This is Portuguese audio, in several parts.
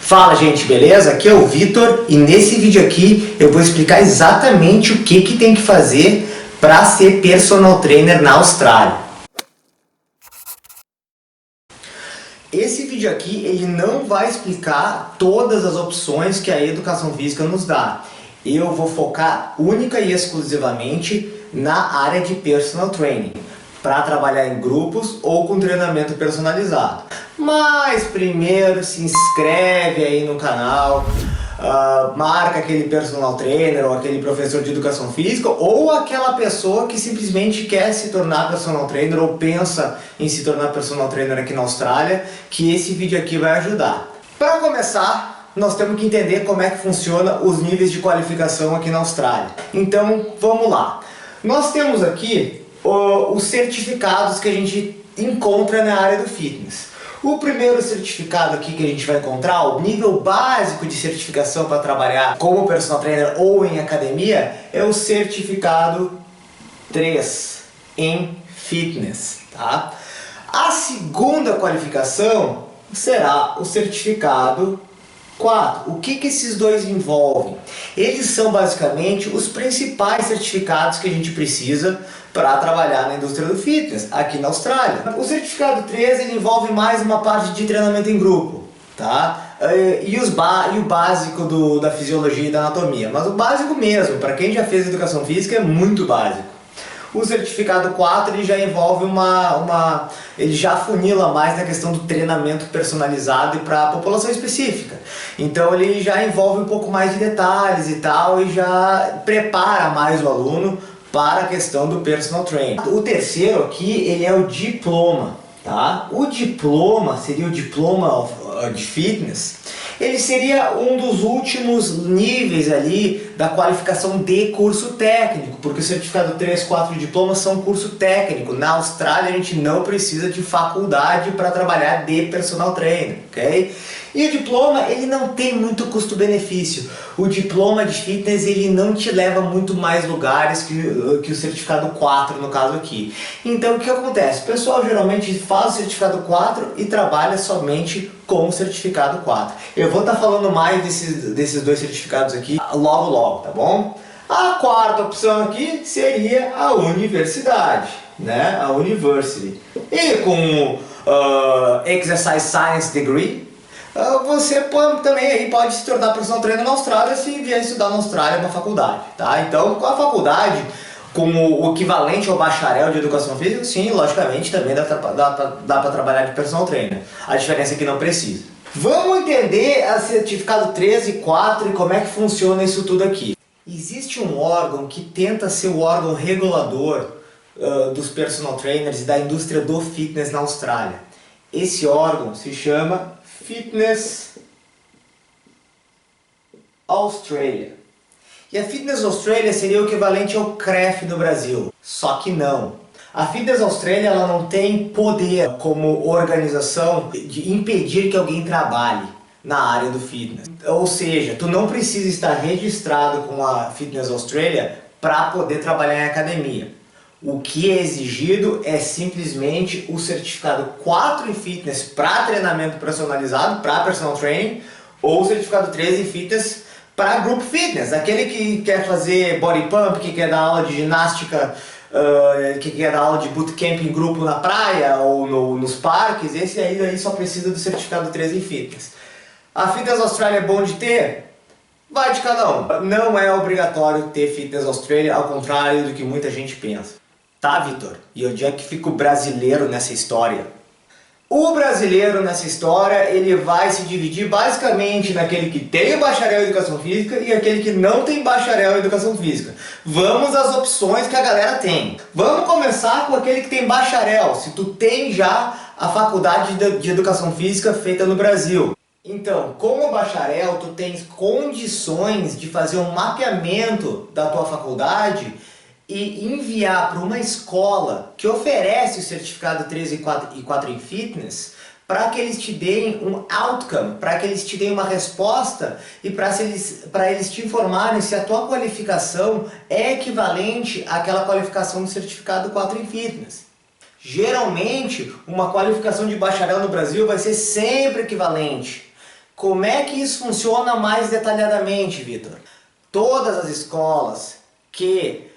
Fala gente, beleza? Aqui é o Vitor e nesse vídeo aqui eu vou explicar exatamente o que tem que fazer para ser personal trainer na Austrália. Esse vídeo aqui ele não vai explicar todas as opções que a educação física nos dá. Eu vou focar única e exclusivamente na área de personal training, para trabalhar em grupos ou com treinamento personalizado. Mas primeiro se inscreve aí no canal, marca aquele personal trainer ou aquele professor de educação física ou aquela pessoa que simplesmente quer se tornar personal trainer ou pensa em se tornar personal trainer aqui na Austrália, que esse vídeo aqui vai ajudar. Para começar, nós temos que entender como é que funciona os níveis de qualificação aqui na Austrália. Então vamos lá. Nós temos aqui os certificados que a gente encontra na área do fitness. O primeiro certificado aqui que a gente vai encontrar, o nível básico de certificação para trabalhar como personal trainer ou em academia, é o certificado 3 em fitness, tá? A segunda qualificação será o certificado 4. O que esses dois envolvem? Eles são basicamente os principais certificados que a gente precisa para trabalhar na indústria do fitness aqui na Austrália. O certificado 3 ele envolve mais uma parte de treinamento em grupo, tá? E o básico da fisiologia e da anatomia, mas o básico mesmo, para quem já fez educação física, é muito básico. O certificado 4 ele já envolve ele já afunila mais na questão do treinamento personalizado e para a população específica. Então ele já envolve um pouco mais de detalhes e tal e já prepara mais o aluno para a questão do personal training. O terceiro aqui ele é o diploma, tá? O diploma seria o diploma de fitness. Ele seria um dos últimos níveis ali da qualificação de curso técnico, porque o certificado 3, 4 e diplomas são curso técnico. Na Austrália a gente não precisa de faculdade para trabalhar de personal trainer, ok? E o diploma ele não tem muito custo-benefício. O diploma de fitness ele não te leva muito mais lugares que o certificado 4 no caso aqui. Então o que acontece? O pessoal geralmente faz o certificado 4 e trabalha somente com o certificado 4. Eu vou estar falando mais desses dois certificados aqui logo, tá bom? A quarta opção aqui seria a universidade, né? A university. E com Exercise Science Degree, você também pode se tornar personal trainer na Austrália se vier estudar na Austrália na faculdade, tá? Então, com a faculdade, como o equivalente ao bacharel de educação física, sim, logicamente também dá para trabalhar de personal trainer. A diferença é que não precisa. Vamos entender a certificado 3 e 4 e como é que funciona isso tudo aqui. Existe um órgão que tenta ser o órgão regulador dos personal trainers e da indústria do fitness na Austrália. Esse órgão se chama Fitness Australia. E a Fitness Australia seria o equivalente ao CREF no Brasil, só que não. A Fitness Australia ela não tem poder como organização de impedir que alguém trabalhe na área do fitness. Ou seja, tu não precisa estar registrado com a Fitness Australia para poder trabalhar em academia. O que é exigido é simplesmente o certificado 4 em fitness para treinamento personalizado, para personal training, ou o certificado 3 em fitness para group fitness, aquele que quer fazer body pump, que quer dar aula de ginástica, que quer dar aula de bootcamp em grupo na praia ou nos parques, esse aí só precisa do certificado 3 em fitness. A Fitness Australia é bom de ter? Vai de cada um. Não é obrigatório ter Fitness Australia, ao contrário do que muita gente pensa. Tá, Vitor? E onde é que fica o brasileiro nessa história? O brasileiro nessa história, ele vai se dividir basicamente naquele que tem o bacharel em educação física e aquele que não tem bacharel em educação física. Vamos às opções que a galera tem. Vamos começar com aquele que tem bacharel, se tu tem já a faculdade de educação física feita no Brasil. Então, como bacharel, tu tens condições de fazer um mapeamento da tua faculdade e enviar para uma escola que oferece o certificado 3 e 4 em fitness para que eles te deem um outcome, para que eles te deem uma resposta e para eles te informarem se a tua qualificação é equivalente àquela qualificação do certificado 4 em fitness. Geralmente, uma qualificação de bacharel no Brasil vai ser sempre equivalente. Como é que isso funciona mais detalhadamente, Vitor? Todas as escolas que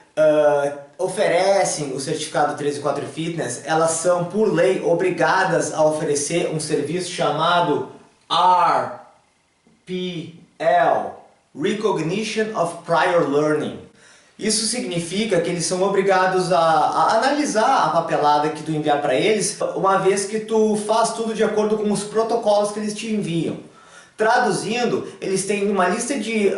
oferecem o certificado 3 e 4 Fitness, elas são, por lei, obrigadas a oferecer um serviço chamado RPL, Recognition of Prior Learning. Isso significa que eles são obrigados a analisar a papelada que tu enviar para eles, uma vez que tu faz tudo de acordo com os protocolos que eles te enviam. Traduzindo, eles têm uma lista de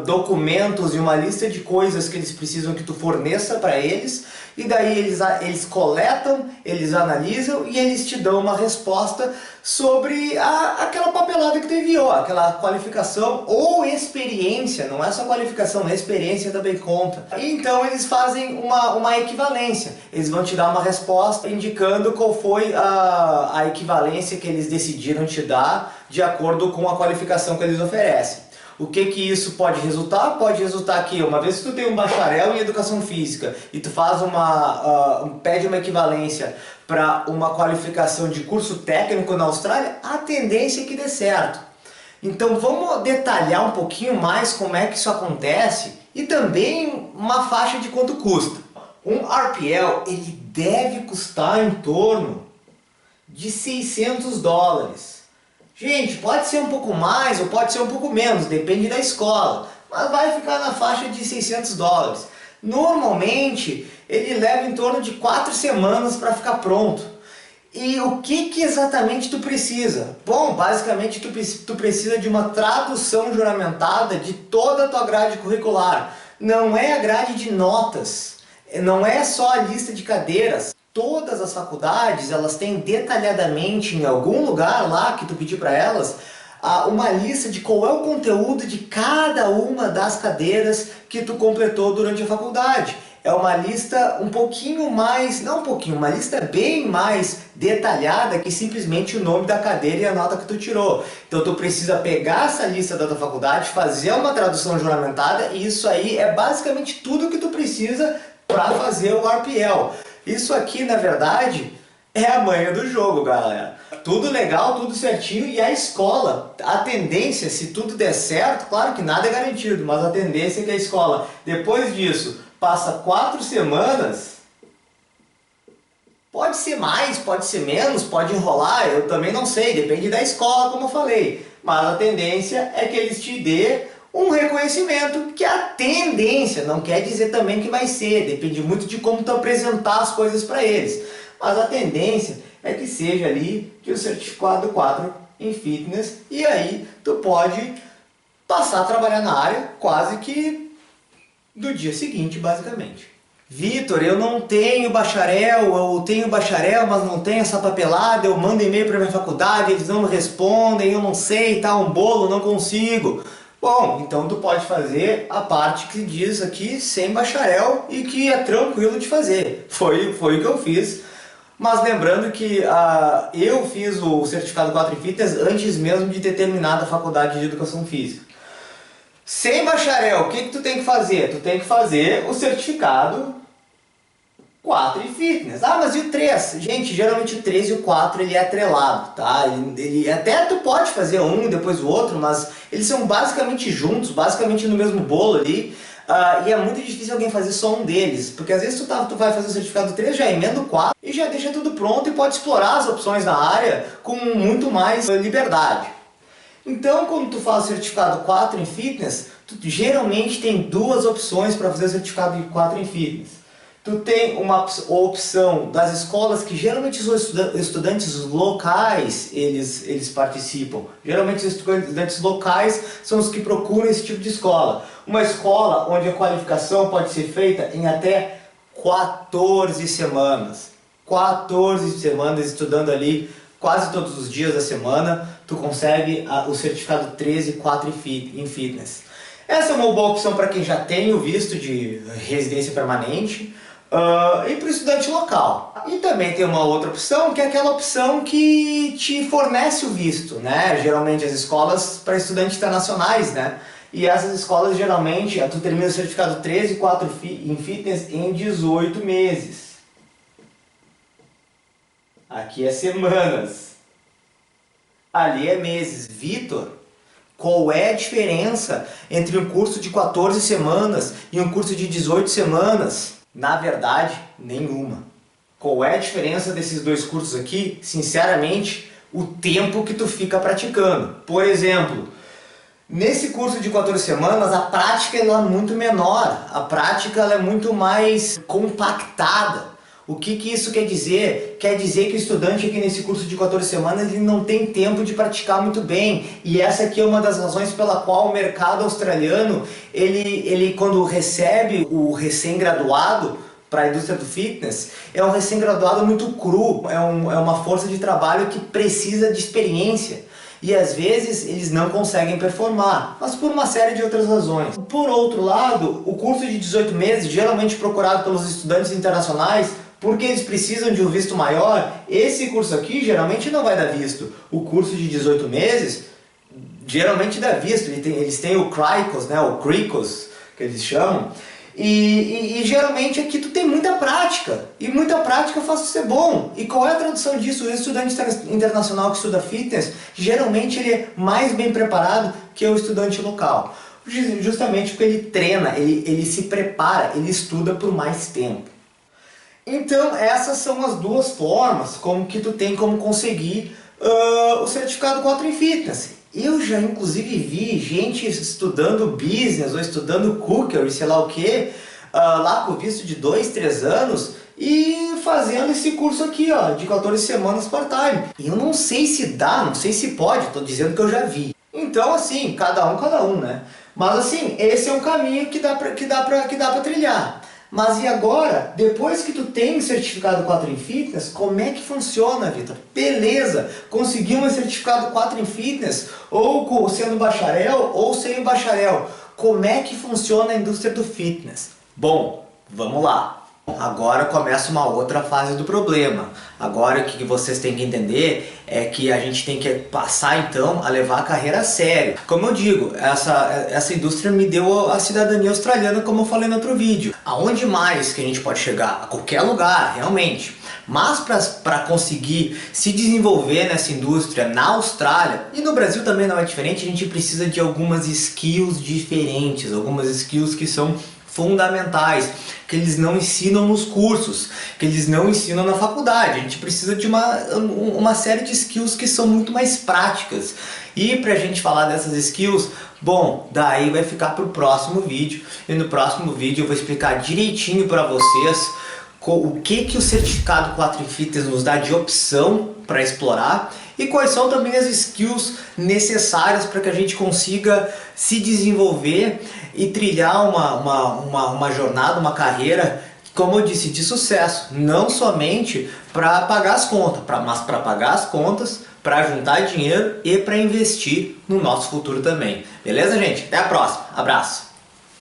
documentos e uma lista de coisas que eles precisam que tu forneça para eles, e daí eles coletam, eles analisam e eles te dão uma resposta sobre aquela papelada que tu enviou, aquela qualificação ou experiência, não é só qualificação, a experiência também conta. E então eles fazem uma equivalência, eles vão te dar uma resposta indicando qual foi a equivalência que eles decidiram te dar de acordo com a qualificação que eles oferecem. O que isso pode resultar? Pode resultar que, uma vez que tu tem um bacharel em educação física e tu faz pede uma equivalência para uma qualificação de curso técnico na Austrália, a tendência é que dê certo. Então vamos detalhar um pouquinho mais como é que isso acontece e também uma faixa de quanto custa. Um RPL ele deve custar em torno de $600. Gente, pode ser um pouco mais ou pode ser um pouco menos, depende da escola, mas vai ficar na faixa de $600. Normalmente, ele leva em torno de 4 semanas para ficar pronto. E o que exatamente tu precisa? Bom, basicamente tu precisa de uma tradução juramentada de toda a tua grade curricular. Não é a grade de notas, não é só a lista de cadeiras. Todas as faculdades, elas têm detalhadamente em algum lugar lá que tu pedir para elas, uma lista de qual é o conteúdo de cada uma das cadeiras que tu completou durante a faculdade. É uma lista um pouquinho mais, não um pouquinho, uma lista bem mais detalhada que simplesmente o nome da cadeira e a nota que tu tirou. Então tu precisa pegar essa lista da tua faculdade, fazer uma tradução juramentada e isso aí é basicamente tudo que tu precisa para fazer o RPL. Isso aqui, na verdade, é a manha do jogo, galera. Tudo legal, tudo certinho, e a escola, a tendência, se tudo der certo, claro que nada é garantido, mas a tendência é que a escola, depois disso, passa 4 semanas, pode ser mais, pode ser menos, pode enrolar, eu também não sei, depende da escola, como eu falei, mas a tendência é que eles te dê um reconhecimento, que é a tendência, não quer dizer também que vai ser, depende muito de como tu apresentar as coisas para eles. Mas a tendência é que seja ali que o certificado 4 em fitness, e aí tu pode passar a trabalhar na área quase que do dia seguinte, basicamente. Vitor, eu não tenho bacharel, eu tenho bacharel, mas não tenho essa papelada, eu mando e-mail para minha faculdade, eles não me respondem, eu não sei, tá um bolo, não consigo. Bom, então tu pode fazer a parte que diz aqui sem bacharel e que é tranquilo de fazer. Foi o que eu fiz. Mas lembrando que eu fiz o certificado 4 em Fitness antes mesmo de ter terminado a faculdade de Educação Física. Sem bacharel, o que tu tem que fazer? Tu tem que fazer o certificado 4 em Fitness. Ah, mas e o 3? Gente, geralmente o 3 e o 4 ele é atrelado, tá? Até tu pode fazer um e depois o outro, mas eles são basicamente juntos, basicamente no mesmo bolo ali. E é muito difícil alguém fazer só um deles, porque às vezes tu vai fazer o certificado 3, já emenda o 4 e já deixa tudo pronto e pode explorar as opções na área com muito mais liberdade. Então, quando tu faz o certificado 4 em Fitness, tu geralmente tem 2 opções para fazer o certificado 4 em Fitness. Tu tem uma opção das escolas que geralmente os estudantes locais eles participam. Geralmente os estudantes locais são os que procuram esse tipo de escola. Uma escola onde a qualificação pode ser feita em até 14 semanas. 14 semanas estudando ali quase todos os dias da semana, tu consegue o certificado 13 e 4 em Fitness. Essa é uma boa opção para quem já tem o visto de residência permanente. E para o estudante local. E também tem uma outra opção, que é aquela opção que te fornece o visto, né? Geralmente as escolas para estudantes internacionais, né? E essas escolas geralmente, tu termina o certificado 13 e 4 em Fitness em 18 meses. Aqui é semanas. Ali é meses. Vitor, Qual é a diferença entre um curso de 14 semanas e um curso de 18 semanas? Na verdade, nenhuma. Qual é a diferença desses dois cursos aqui? Sinceramente, o tempo que tu fica praticando. Por exemplo, nesse curso de 14 semanas, a prática ela é muito menor. A prática ela é muito mais compactada. O que isso quer dizer? Quer dizer que o estudante aqui nesse curso de 14 semanas ele não tem tempo de praticar muito bem. E essa aqui é uma das razões pela qual o mercado australiano, ele quando recebe o recém-graduado para a indústria do fitness, é um recém-graduado muito cru, é uma força de trabalho que precisa de experiência. E às vezes eles não conseguem performar, mas por uma série de outras razões. Por outro lado, o curso de 18 meses, geralmente procurado pelos estudantes internacionais, porque eles precisam de um visto maior, esse curso aqui geralmente não vai dar visto. O curso de 18 meses geralmente dá visto, eles têm o CRICOS, né, o CRICOS, que eles chamam, e geralmente aqui tu tem muita prática, e muita prática faz ser bom. E qual é a tradução disso? O estudante internacional que estuda fitness, geralmente ele é mais bem preparado que o estudante local. Justamente porque ele treina, ele se prepara, ele estuda por mais tempo. Então essas são as duas formas como que tu tem como conseguir o certificado 4 em Fitness. Eu já inclusive vi gente estudando business ou estudando cookery, sei lá o que, lá com visto de 2, 3 anos e fazendo esse curso aqui, ó, de 14 semanas part-time. E eu não sei se dá, não sei se pode, estou dizendo que eu já vi. Então assim, cada um, né? Mas assim, esse é um caminho que dá pra trilhar. Mas e agora, depois que tu tem o certificado 4 em Fitness, como é que funciona, Vitor? Beleza, conseguiu um certificado 4 em Fitness, ou sendo bacharel, ou sem o bacharel. Como é que funciona a indústria do fitness? Bom, vamos lá. Agora começa uma outra fase do problema. Agora o que vocês têm que entender é que a gente tem que passar então a levar a carreira a sério. Como eu digo, essa indústria me deu a cidadania australiana, como eu falei no outro vídeo. Aonde mais que a gente pode chegar? A qualquer lugar, realmente. Mas para conseguir se desenvolver nessa indústria na Austrália, e no Brasil também não é diferente, a gente precisa de algumas skills diferentes, algumas skills que são fundamentais, que eles não ensinam nos cursos, que eles não ensinam na faculdade. A gente precisa de uma série de skills que são muito mais práticas. E pra gente falar dessas skills, bom, daí vai ficar pro próximo vídeo. E no próximo vídeo eu vou explicar direitinho para vocês o que o certificado 4 em Fitness nos dá de opção para explorar e quais são também as skills necessárias para que a gente consiga se desenvolver e trilhar uma jornada, uma carreira, como eu disse, de sucesso. Não somente para pagar as contas, mas para pagar as contas, para juntar dinheiro e para investir no nosso futuro também. Beleza, gente? Até a próxima. Abraço!